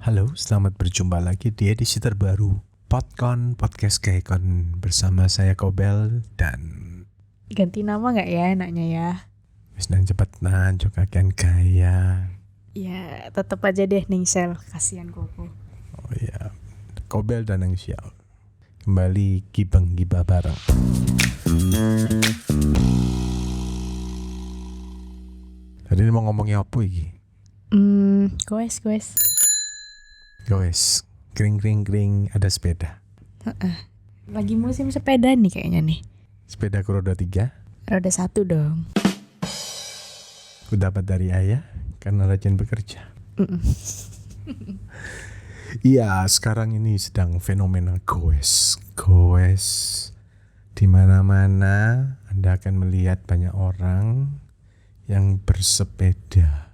Halo, selamat berjumpa lagi di edisi terbaru Podcast Gaekon bersama saya Kobel dan Ganti nama nggak ya enaknya ya? wis nang cepet nan juga kan gaya. Ya tetap aja deh Ningsel, kasihan Koko. Oh ya, Kobel dan Nang Xiao kembali gibah bareng. Tadi ini mau ngomongin apa iki? Goes. Guys, kring ada sepeda. Lagi musim sepeda nih kayaknya nih. Sepeda roda 3 Roda 1 dong. aku dapat dari ayah karena rajin bekerja. Iya, sekarang ini sedang fenomena goes di mana-mana. Anda akan melihat banyak orang yang bersepeda.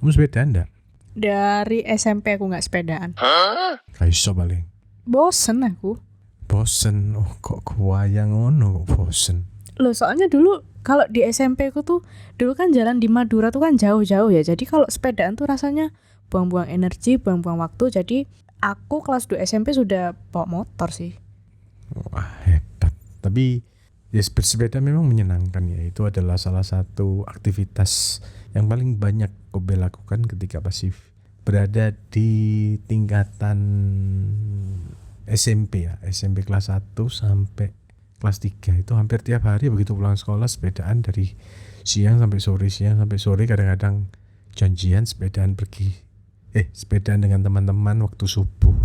Kamu sepeda enggak? Dari SMP aku nggak sepedaan. Kayak iso paling. Bosen aku. Bosen. Oh, kok kebayang ngono kok bosen. Loh soalnya dulu kalau di SMP aku tuh dulu kan jalan di Madura tuh kan jauh-jauh ya. Jadi kalau sepedaan tuh rasanya buang-buang energi, buang-buang waktu. Jadi aku kelas 2 SMP sudah bawa motor sih. Wah, hebat. Tapi ya bersepeda memang menyenangkan ya. Itu adalah salah satu aktivitas yang paling banyak Kobe lakukan ketika masih berada di tingkatan SMP ya. SMP kelas 1 sampai kelas 3 itu hampir tiap hari begitu pulang sekolah sepedaan dari siang sampai sore, kadang-kadang janjian sepedaan sepedaan dengan teman-teman waktu subuh.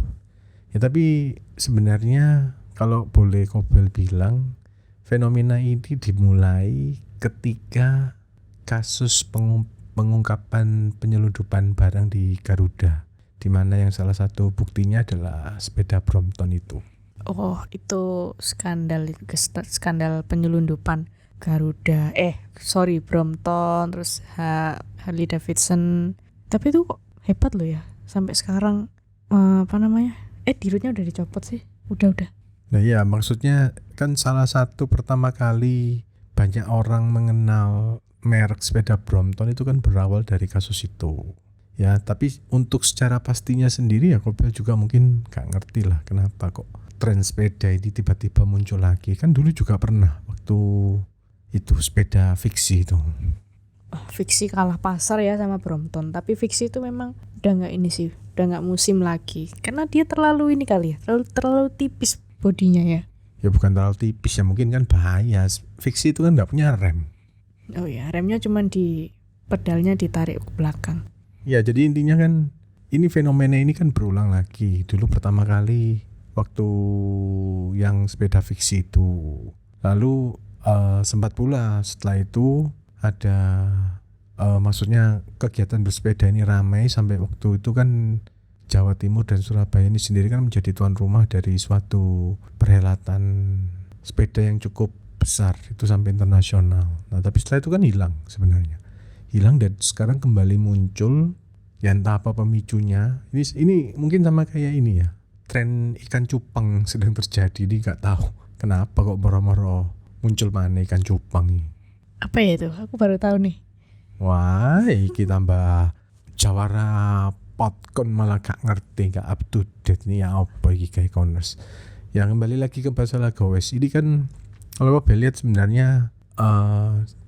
Ya tapi sebenarnya kalau boleh Kobel bilang fenomena ini dimulai ketika kasus pengungkapan penyelundupan barang di Garuda, di mana yang salah satu buktinya adalah sepeda Brompton itu. Oh, itu skandal penyelundupan Garuda. Brompton, terus Harley Davidson. Tapi itu kok hebat loh ya. Sampai sekarang dirutnya udah dicopot sih. Udah. Nah iya, maksudnya kan salah satu pertama kali banyak orang mengenal merek sepeda Brompton itu kan berawal dari kasus itu. Ya, tapi untuk secara pastinya sendiri ya Kobel juga mungkin gak ngerti lah kenapa kok tren sepeda ini tiba-tiba muncul lagi. Kan dulu juga pernah waktu itu sepeda fiksi itu. Fiksi kalah pasar ya sama Brompton. Tapi fiksi itu memang udah nggak musim lagi. Karena dia terlalu ini kali ya, terlalu tipis bodinya ya. Ya bukan terlalu tipis ya, mungkin kan bahaya. Fiksi itu kan gak punya rem. Oh ya, remnya cuma di pedalnya ditarik ke belakang. Ya jadi intinya kan ini fenomena ini kan berulang lagi. Dulu pertama kali waktu yang sepeda fiksi itu. Lalu sempat pula setelah itu ada maksudnya kegiatan bersepeda ini ramai sampai waktu itu kan Jawa Timur dan Surabaya ini sendiri kan menjadi tuan rumah dari suatu perhelatan sepeda yang cukup besar, itu sampai internasional. Nah tapi setelah itu kan hilang dan sekarang kembali muncul. Ya entah apa pemicunya. Ini mungkin sama kayak ini ya, tren ikan cupang sedang terjadi. Ini nggak tahu kenapa kok moro-moro muncul mana ikan cupang ini. Apa ya itu? Aku baru tahu nih. Wah, iki tambah jawara potkon malah gak ngerti, gak up to date nih ya apa iki kayak corners. Ya kembali lagi ke masalah gowes. Ini kan kalau kau lihat sebenarnya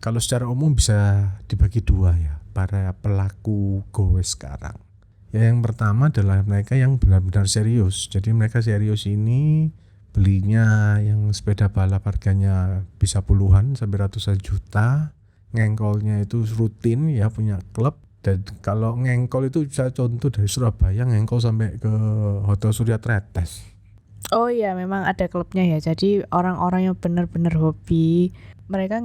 kalau secara umum bisa dibagi dua ya para pelaku gowes sekarang. Ya yang pertama adalah mereka yang benar-benar serius. Jadi mereka serius ini belinya yang sepeda balap harganya bisa puluhan sampai ratusan juta. Ngengkolnya itu rutin ya, punya klub. Dan kalau ngengkol itu bisa contoh dari Surabaya ngengkol sampai ke Hotel Surya Tretes. Oh iya, memang ada klubnya ya. Jadi orang-orang yang benar-benar hobi, mereka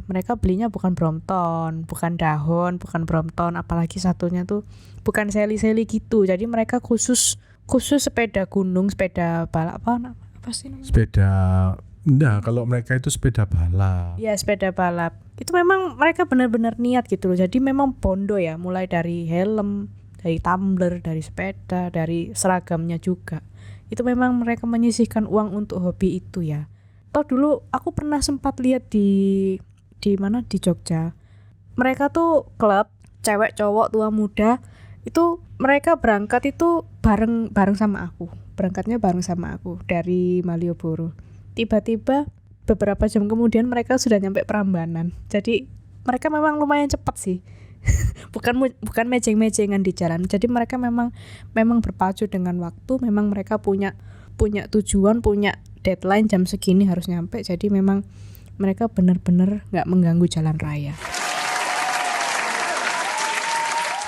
mereka belinya bukan Brompton, bukan dahon, bukan Brompton, apalagi satunya tuh bukan seli-seli gitu. Jadi mereka khusus sepeda gunung, sepeda balap apa sih namanya? Sepeda kalau mereka itu sepeda balap. Iya, sepeda balap. Itu memang mereka benar-benar niat gitu loh. Jadi memang bondo ya, mulai dari helm, dari tumbler, dari sepeda, dari seragamnya juga. Itu memang mereka menyisihkan uang untuk hobi itu ya. Toh dulu aku pernah sempat lihat di mana di Jogja. Mereka tuh klub cewek cowok tua muda Itu mereka berangkat itu bareng sama aku. Berangkatnya bareng sama aku dari Malioboro. Tiba-tiba beberapa jam kemudian mereka sudah nyampe Prambanan. Jadi mereka memang lumayan cepat sih. bukan mejeng-mejengan di jalan. Jadi mereka memang berpacu dengan waktu. Memang mereka punya tujuan, punya deadline jam segini harus nyampe. Jadi memang mereka benar-benar nggak mengganggu jalan raya.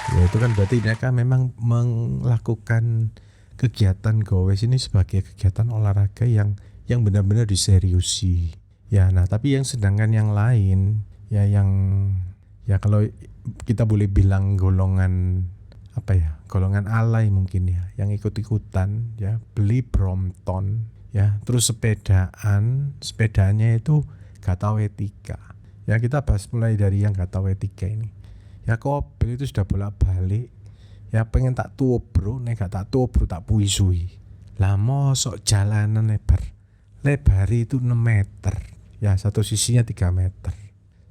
Ya itu kan berarti mereka memang melakukan kegiatan gowes ini sebagai kegiatan olahraga yang benar-benar diseriusi. Ya, nah tapi yang sedangkan yang lain ya yang ya kalau kita boleh bilang golongan apa ya? Golongan alay mungkin ya, yang ikut-ikutan ya, beli Brompton ya, terus sepedanya itu gak tahu etika. Ya kita bahas mulai dari yang gak tahu etika ini. Ya Kobel itu sudah bolak-balik. Ya pengen tak tuo bro, nek gak tak tuo bro tak puisui. Lah mosok jalanan lebar itu 6 meter. Ya satu sisinya 3 meter.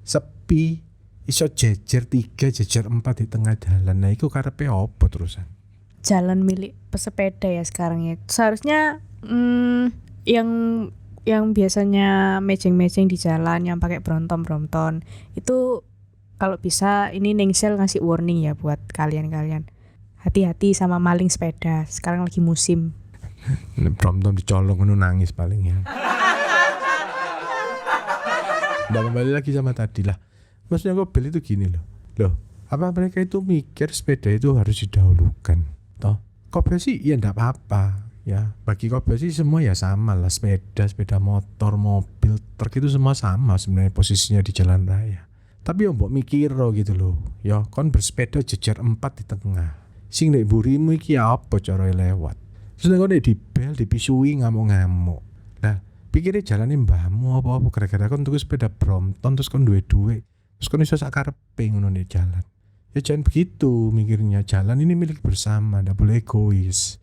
Sepi, iso jejer 3, jejer 4 di tengah jalan. Nah itu karepe opo terusan? Jalan milik pesepeda ya sekarang ya. Seharusnya yang biasanya mejeng-mejeng di jalan yang pakai Brompton itu kalau bisa ini Ningsel ngasih warning ya buat kalian. Hati-hati sama maling sepeda. Sekarang lagi musim. Brompton dicolong ngono nangis paling ya. Udah kembali lagi sama tadi lah. Maksudnya Kobel itu gini loh. Apa mereka itu mikir sepeda itu harus didahulukan? Toh, Kobel sih ya enggak apa-apa. Ya, bagi Kobel sih semua ya sama lah, sepeda motor, mobil, truk itu semua sama sebenarnya posisinya di jalan raya. Tapi yo mbok mikir gitu loh. Ya, kon bersepeda jejer 4 di tengah. Sing nek burimu iki apa cara lewat? Terus nek kon dibel, dipisui ngamuk-ngamuk. Nah, pikirnya jalane mbahmu apa-apa gara-gara kon tuku sepeda Brompton terus kon duwe-duwe. Terus kon iso sak karepe ngono nek jalan. Ya jangan begitu mikirnya, jalan ini milik bersama, ndak boleh egois.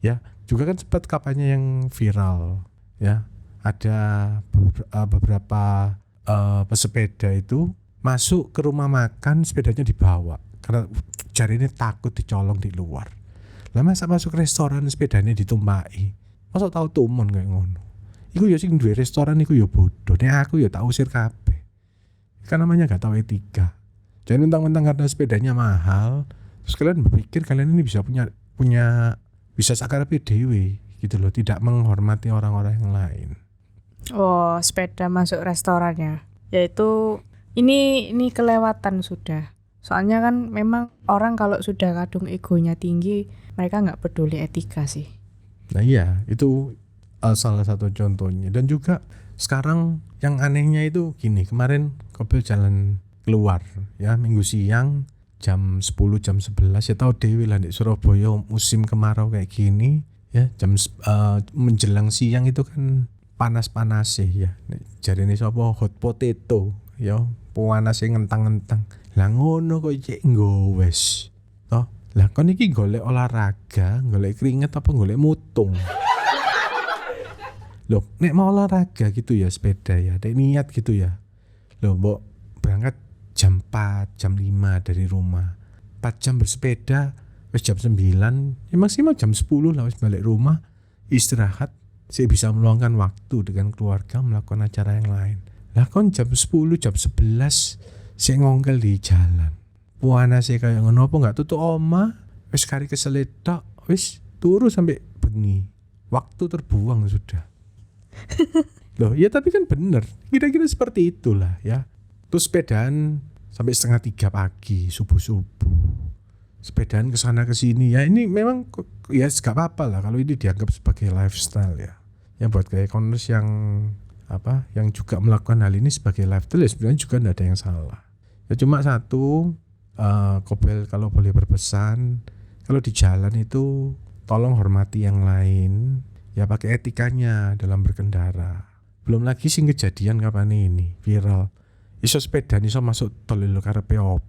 Ya, juga kan sempat kampanye yang viral ya. Ada beberapa pesepeda itu masuk ke rumah makan, sepedanya dibawa karena jari ini takut dicolong di luar. Lah masa masuk restoran sepedanya ditumpaki, masa tahu tumon kayak ngono. Iku ya sing duwe restoran iku ya bodoh. Nek aku ya tak usir kabeh. Kan namanya gak tahu etika. Jangan mentang-mentang karena sepedanya mahal terus kalian berpikir kalian ini bisa bisa sakarepe dhewe gitu loh, tidak menghormati orang-orang yang lain. Oh, sepeda masuk restoran ya. Yaitu ini kelewatan sudah. Soalnya kan memang orang kalau sudah kadung egonya tinggi, mereka nggak peduli etika sih. Nah iya, itu salah satu contohnya. Dan juga sekarang yang anehnya itu gini, kemarin Kobel jalan keluar ya minggu siang jam 10 jam 11 ya tahu dewi lah di Surabaya musim kemarau kayak gini ya, menjelang siang itu kan panas-panas sih ya. Jarine sapa hot potato ya, panase ngentang-ngentang. Lah ngono kok cek nggowes. Toh, lah kon iki golek olahraga, golek keringet apa golek mutung? Loh, nek mau olahraga gitu ya sepeda ya, nek niat gitu ya. Loh, mbok berangkat jam 4, jam 5 dari rumah. 4 jam bersepeda, wis jam 9, ya maksimal jam 10 lah wis balik rumah, istirahat, saya bisa meluangkan waktu dengan keluarga melakukan acara yang lain. Lah kon jam 10, jam 11 saya ngongkel di jalan. Puana saya kayak ngono apa enggak tutup oma, wis kari keselit tok, wis turu sampai bengi. Waktu terbuang sudah. Loh, ya tapi kan bener. Kira-kira seperti itulah ya. Terus sepedaan sampai 2:30 pagi, subuh-subuh. Sepedaan kesana kesini ya, ini memang ya gak apa-apa lah kalau ini dianggap sebagai lifestyle ya. Ya buat kayak e-commerce yang juga melakukan hal ini sebagai lifestyle ya sebenarnya juga tidak ada yang salah. Ya cuma satu, Kobel kalau boleh berpesan, kalau di jalan itu tolong hormati yang lain, ya pakai etikanya dalam berkendara. Belum lagi sing kejadian kapan ini viral. Iso sepeda iso masuk tol lho karepe opo.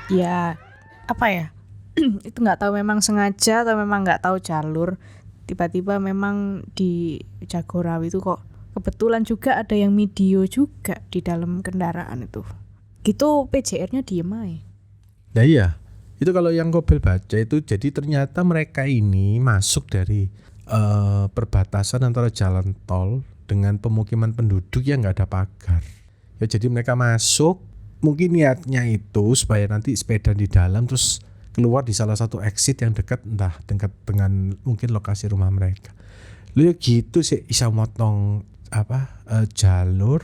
Ya, apa ya? Itu nggak tahu memang sengaja atau memang nggak tahu jalur. Tiba-tiba memang di Jagorawi itu kok kebetulan juga ada yang video juga di dalam kendaraan itu. Gitu PJR-nya diem aja. Nah iya, itu kalau yang Kobel baca itu jadi ternyata mereka ini masuk dari perbatasan antara jalan tol dengan pemukiman penduduk yang nggak ada pagar. Ya jadi mereka masuk, mungkin niatnya itu supaya nanti sepeda di dalam terus keluar di salah satu exit yang dekat dengan mungkin lokasi rumah mereka. Lu ya gitu sih bisa motong jalur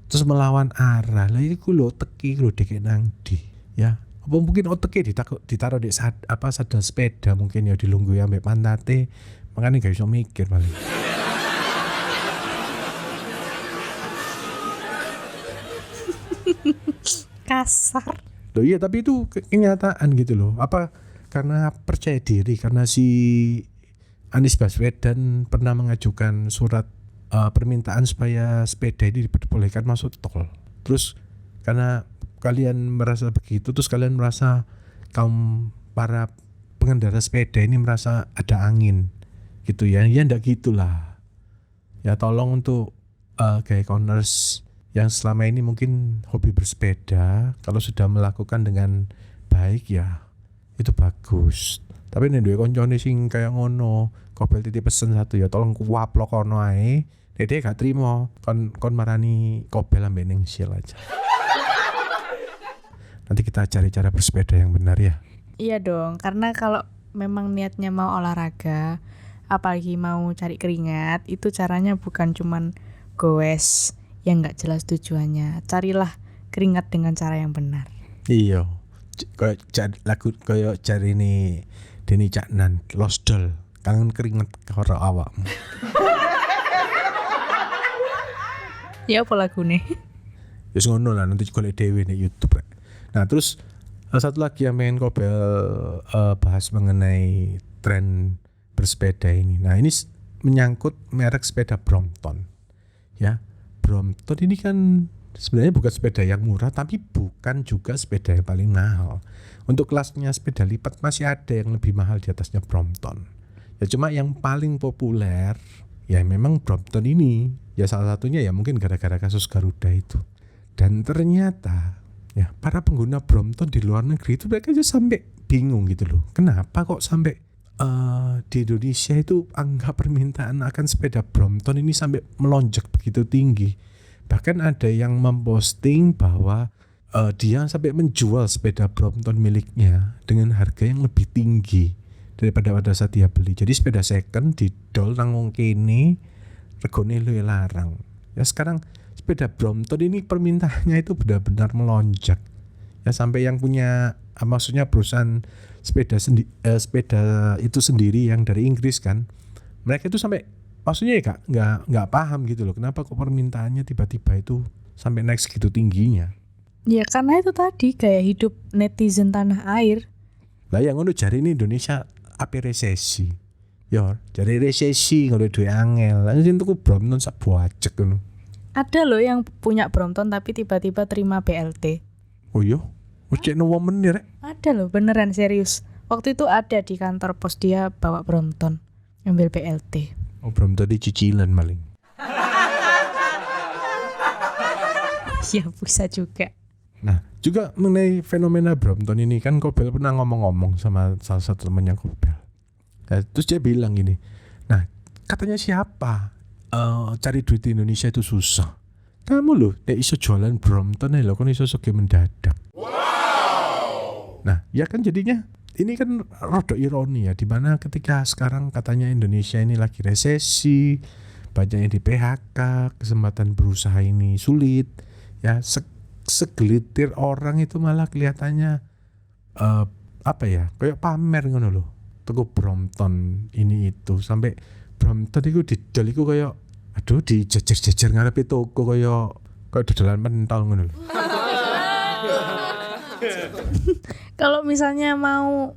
terus melawan arah. Lah iku lho teki lho dek nang ndi ya. Apa mungkin oteke ditaruh di sadel sepeda mungkin ya dilungguhi ambek pantate. Makanya gak bisa mikir paling. Kasar. Loh iya tapi itu kenyataan gitu loh. Apa karena percaya diri karena si Anies Baswedan pernah mengajukan surat permintaan supaya sepeda ini diperbolehkan masuk tol. Terus karena kalian merasa begitu terus kalian merasa kaum para pengendara sepeda ini merasa ada angin gitu ya. Ya enggak gitulah. Ya tolong untuk kayak corners yang selama ini mungkin hobi bersepeda kalau sudah melakukan dengan baik ya itu bagus. Tapi nek duwe koncone sing kaya ngono, Kobel titip pesen satu ya tolong kuwaplok kono ae. Dede gak trimo kon marani Kobel ambek ning Shell aja. Nanti kita cari cara bersepeda yang benar ya. Iya dong, karena kalau memang niatnya mau olahraga, apalagi mau cari keringat, itu caranya bukan cuman goes yang nggak jelas tujuannya. Carilah keringat dengan cara yang benar. Iya. Lagu koyo cari ini Denny Caknan Lost Doll kangen keringet karo awakmu. Ya apa lagune? Wis ngono lah nanti golek dhewe ning YouTube rek. Nah, terus satu lagi yang pengen Kobel bahas mengenai tren bersepeda ini. Nah, ini menyangkut merek sepeda Brompton. Ya. Brompton ini kan sebenarnya bukan sepeda yang murah tapi bukan juga sepeda yang paling mahal. Untuk kelasnya sepeda lipat masih ada yang lebih mahal di atasnya Brompton. Ya cuma yang paling populer ya memang Brompton ini. Ya salah satunya ya mungkin gara-gara kasus Garuda itu. Dan ternyata ya para pengguna Brompton di luar negeri itu mereka aja sampai bingung gitu loh. Kenapa kok sampai di Indonesia itu angka permintaan akan sepeda Brompton ini sampai melonjak begitu tinggi. Bahkan ada yang memposting bahwa dia sampai menjual sepeda Brompton miliknya dengan harga yang lebih tinggi daripada pada saat dia beli. Jadi sepeda second didol nang wong kene regane luwih larang. Ya sekarang sepeda Brompton ini permintaannya itu benar-benar melonjak. Ya sampai yang punya maksudnya perusahaan sepeda itu sendiri yang dari Inggris kan. Mereka itu sampai maksudnya ya nggak paham gitu loh. Kenapa kok permintaannya tiba-tiba itu sampai naik segitu tingginya? Ya karena itu tadi gaya hidup netizen tanah air. Lah yang ngono jari ini Indonesia ape resesi. Ya, jari resesi ngono duwe angel. Lah sing tuku Brompton sak buacek ngono. Ada loh yang punya Brompton tapi tiba-tiba terima BLT. Oh iya? Wis cek no woman nih rek. Ada loh, beneran serius. Waktu itu ada di kantor pos dia bawa Brompton, ngambil BLT. Oh Brompton di cicilan maling. Ya bisa juga. Nah, juga mengenai fenomena Brompton ini kan Kobel pernah ngomong-ngomong sama salah satu temannya Kobel. Nah, terus dia bilang gini, nah katanya siapa cari duit di Indonesia itu susah. Kamu loh, iso jualan Brompton loh, kan iso soge mendadak. Wow. Nah, ya kan jadinya ini kan rada ironi ya, dimana ketika sekarang katanya Indonesia ini lagi resesi, banyaknya di PHK, kesempatan berusaha ini sulit, ya segelitir orang itu malah kelihatannya kayak pamer ngono loh. Tuku Brompton ini itu sampai Brompton itu didol iku kayak aduh dijejer-jejer ngarepe toko kayak dodolan pentol ngono lho. Kalau misalnya mau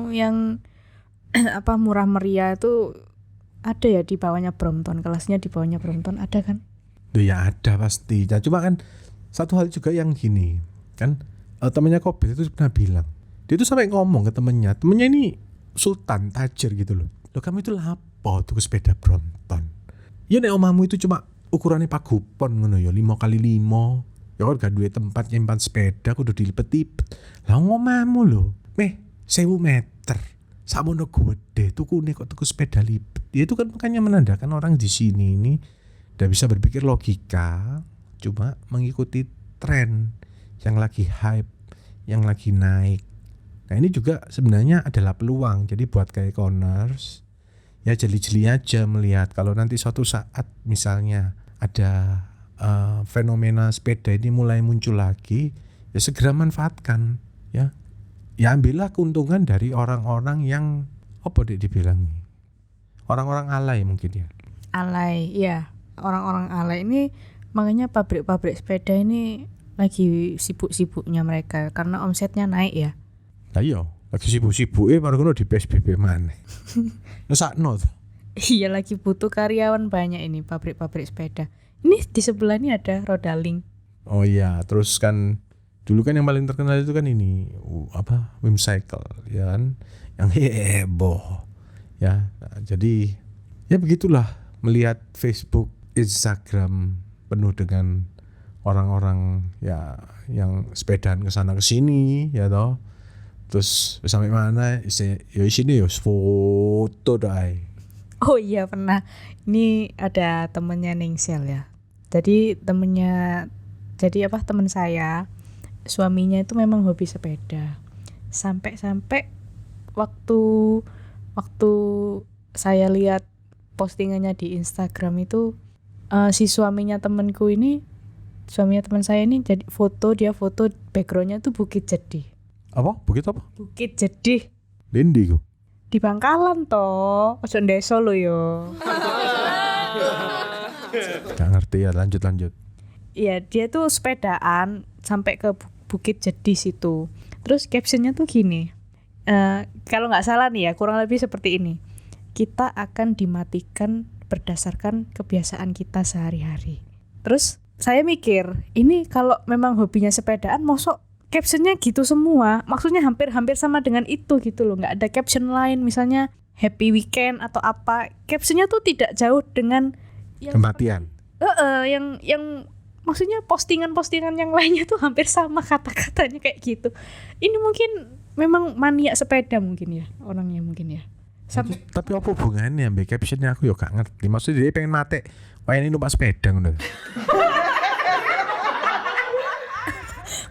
yang murah meriah itu ada ya di bawahnya Brompton, kelasnya di bawahnya Brompton ada kan? Ya ada pasti. Nah, cuma kan satu hal juga yang gini kan temannya Kobel itu pernah bilang dia tuh sampai ngomong ke temennya ini sultan tajir gitu loh. Loh kamu itu lapo tuku sepeda Brompton? Ya nek omamu itu cuma ukurannya pagupon ngono ya 5x5 Ya kan gak duwe tempat nyimpan sepeda kudu dilipet-lipet. Lah ngomahmu lho, 1000 meter. Sakmono gede tukune kok tuku sepeda lipat. Ya itu kan makanya menandakan orang di sini ini udah bisa berpikir logika, cuma mengikuti tren yang lagi hype, yang lagi naik. Nah ini juga sebenarnya adalah peluang. Jadi buat kayak Connors, ya jeli-jeli aja melihat kalau nanti suatu saat misalnya ada fenomena sepeda ini mulai muncul lagi, ya segera manfaatkan, ya. Ya ambillah keuntungan dari orang-orang yang apa dibilang orang-orang alay mungkin ya. Alay, ya. Orang-orang alay ini makanya pabrik-pabrik sepeda ini lagi sibuk-sibuknya mereka karena omsetnya naik ya. Lah iya, lagi sibuk-sibuke baru ngono di PSBB maneh. Ngesakno to. Iya, lagi butuh karyawan banyak ini pabrik-pabrik sepeda. Ini di sebelah ini ada Rodaling. Oh iya, terus kan dulu kan yang paling terkenal itu kan ini Whimcycle ya kan, yang heboh ya. Nah, jadi ya begitulah melihat Facebook, Instagram penuh dengan orang-orang ya yang sepedaan ke sana ke sini ya toh. Terus sampai mana ya sini ya foto dai. Oh iya, pernah. Ini ada temennya Ningsel ya. Jadi temen saya, suaminya itu memang hobi sepeda. Sampai waktu saya lihat postingannya di Instagram itu, si suaminya teman saya ini jadi dia foto backgroundnya tuh Bukit Jedih. Apa? Bukit apa? Bukit Jedih Lendi kok. di Bangkalan toh, ojo ndeso lo yo. Gak ngerti ya, lanjut. Iya, dia tuh sepedaan sampai ke Bukit Jedih situ. Terus captionnya tuh gini, kalau nggak salah nih ya, kurang lebih seperti ini. Kita akan dimatikan berdasarkan kebiasaan kita sehari-hari. Terus saya mikir, ini kalau memang hobinya sepedaan, mosok captionnya gitu semua. Maksudnya hampir sama dengan itu gitu loh. Nggak ada caption lain, misalnya happy weekend atau apa. Captionnya tuh tidak jauh dengan Kematian. Yang maksudnya postingan-postingan yang lainnya tuh hampir sama kata-katanya kayak gitu. Ini mungkin memang mania sepeda mungkin ya orangnya mungkin ya. Tapi apa hubungannya mbak captionnya, aku ya gak ngerti. Maksudnya dia pengen mati wayang ini numpak sepeda ngono.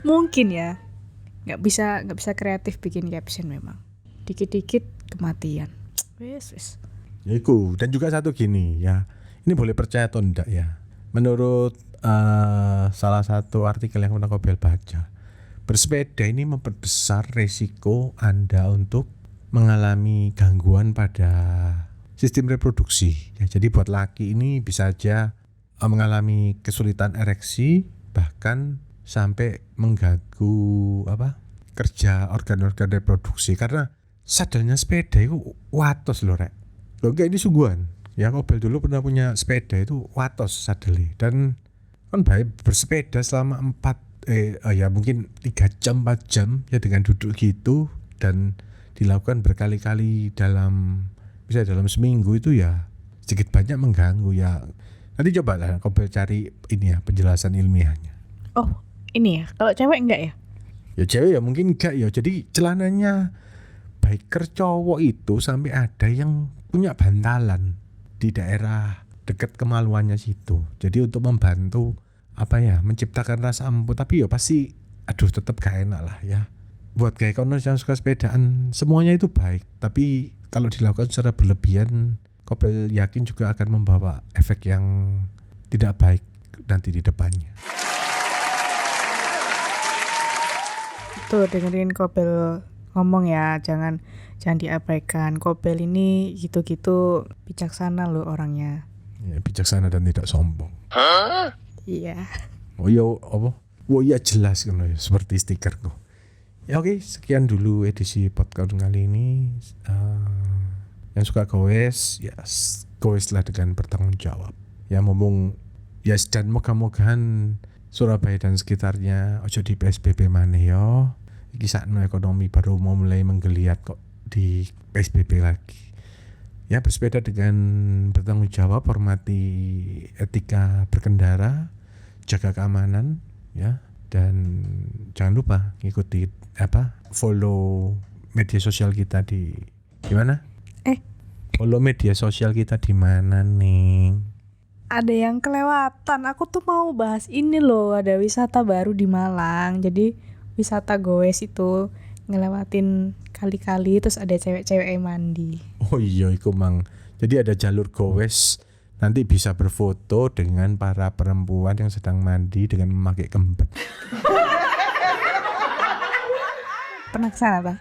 Mungkin ya. Nggak bisa kreatif bikin caption memang. Dikit-dikit kematian. Wes. Ya iku. Dan juga satu gini ya. Ini boleh percaya atau enggak ya. Menurut salah satu artikel yang pernah Kobel baca, bersepeda ini memperbesar resiko Anda untuk mengalami gangguan pada sistem reproduksi. Ya, jadi buat laki ini bisa aja mengalami kesulitan ereksi, bahkan sampai mengganggu kerja organ-organ reproduksi karena sadelnya sepeda itu watos loh rek. Loh enggak, ini sungguhan. Ya Kobel dulu pernah punya sepeda itu watos sadeli, dan kan baik bersepeda selama mungkin 3 jam 4 jam ya dengan duduk gitu, dan dilakukan berkali-kali dalam seminggu itu ya sedikit banyak mengganggu ya. Nanti coba lah Kobel cari ini ya penjelasan ilmiahnya. Oh ini ya, kalau cewek enggak ya? Ya cewek ya mungkin enggak ya. Jadi celananya biker cowok itu sampai ada yang punya bantalan di daerah dekat kemaluannya situ. Jadi untuk membantu menciptakan rasa empuk, tapi ya pasti tetap gak enak lah ya. Buat kayak kono yang suka sepedaan semuanya itu baik, tapi kalau dilakukan secara berlebihan, Kobel yakin juga akan membawa efek yang tidak baik nanti di depannya. Tuh dengerin Kobel ngomong ya, jangan diabaikan. Kobel ini gitu-gitu bijaksana loh orangnya. Ya, bijaksana dan tidak sombong. Iya. Oh iya apa? Oh iya jelas kan ya, seperti stikerku. Ya oke, sekian dulu edisi podcast kali ini. Yang suka goes, ya goes lah dengan bertanggung jawab. Ya ngomong ya, dan moga-mogahan Surabaya dan sekitarnya ojo di PSBB maneh yo. Iki sakno ekonomi baru mau mulai menggeliat kok di PSBB lagi. Ya bersepeda dengan bertanggung jawab, hormati etika berkendara, jaga keamanan, ya. Dan jangan lupa ngikuti follow media sosial kita di mana? Follow media sosial kita di mana nih? Ada yang kelewatan. Aku tuh mau bahas ini loh, ada wisata baru di Malang. Jadi wisata goes itu ngelewatin kali-kali terus ada cewek-cewek yang mandi. Oh iya iku mang. Jadi ada jalur goes. Nanti bisa berfoto dengan para perempuan yang sedang mandi dengan memakai kemben. Pernah kesana tak?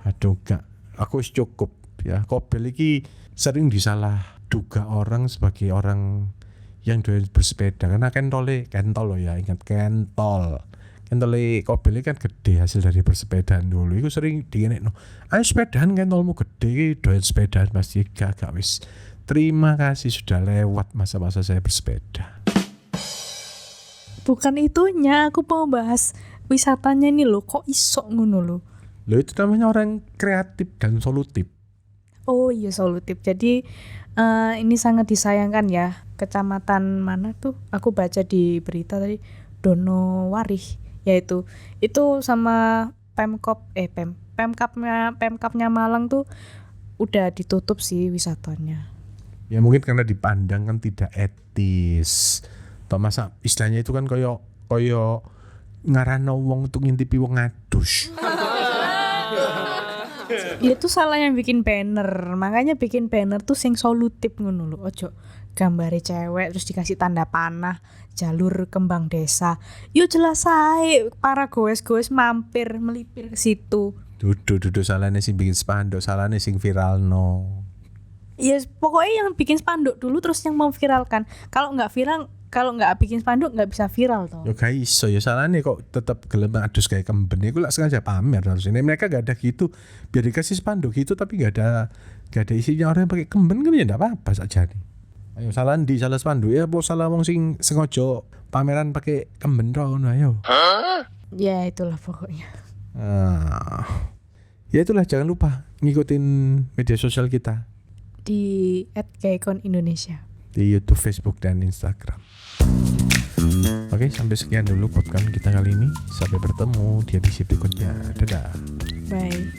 Aduh gak. Aku cukup ya. Kobel iki sering disalah duga orang sebagai orang yang doyan bersepeda karena kentol loh ya, ingat kentol kobel kan gede hasil dari bersepedaan dulu. Iku sering digenekno, ayo sepedaan kentolmu gede, doyan sepedaan pasti gak wis. Terima kasih sudah lewat masa-masa saya bersepeda. Bukan itunya, aku mau bahas wisatanya nih loh. Kok iso ngono loh? Loh itu namanya orang kreatif dan solutif. Oh iya, solutif. Jadi ini sangat disayangkan ya. Kecamatan mana tuh? Aku baca di berita tadi, Donowarih, yaitu itu sama Pemkapnya Malang tuh udah ditutup sih wisatanya. Ya mungkin karena dipandang kan tidak etis. Toh masa istilahnya itu kan koyo ngarano wong untuk ngintipi wong adus. Itu salah yang bikin banner. Makanya bikin banner tuh sing solutif ngono lho. Ojo gambare cewek terus dikasih tanda panah jalur kembang desa. Yo jelas ae para goes-goes mampir melipir ke situ. Dudu salahnya sing bikin spanduk, salahnya sing viral no. Ya pokoknya yang bikin spanduk dulu terus yang mau viralkan. Kalau nggak bikin spanduk nggak bisa viral toh. Yo gak iso ya salahnya kok tetap gelem adus kayak kemben. Iku lak sengaja pamer harusnya. Mereka gak ada gitu. Biar dikasih spanduk gitu tapi gak ada isinya orang yang pakai kemben kan ya enggak apa-apa saja nih. Ayo salah spanduk ya apa salah wong sing sengaja pameran pakai kemben rono ayo. Ya itulah pokoknya. Ya itulah jangan lupa ngikutin media sosial kita Di @gaikon_indonesia di YouTube, Facebook, dan Instagram. Oke, sampai sekian dulu podcast kita kali ini. Sampai bertemu di edisi berikutnya. Dadah. Bye.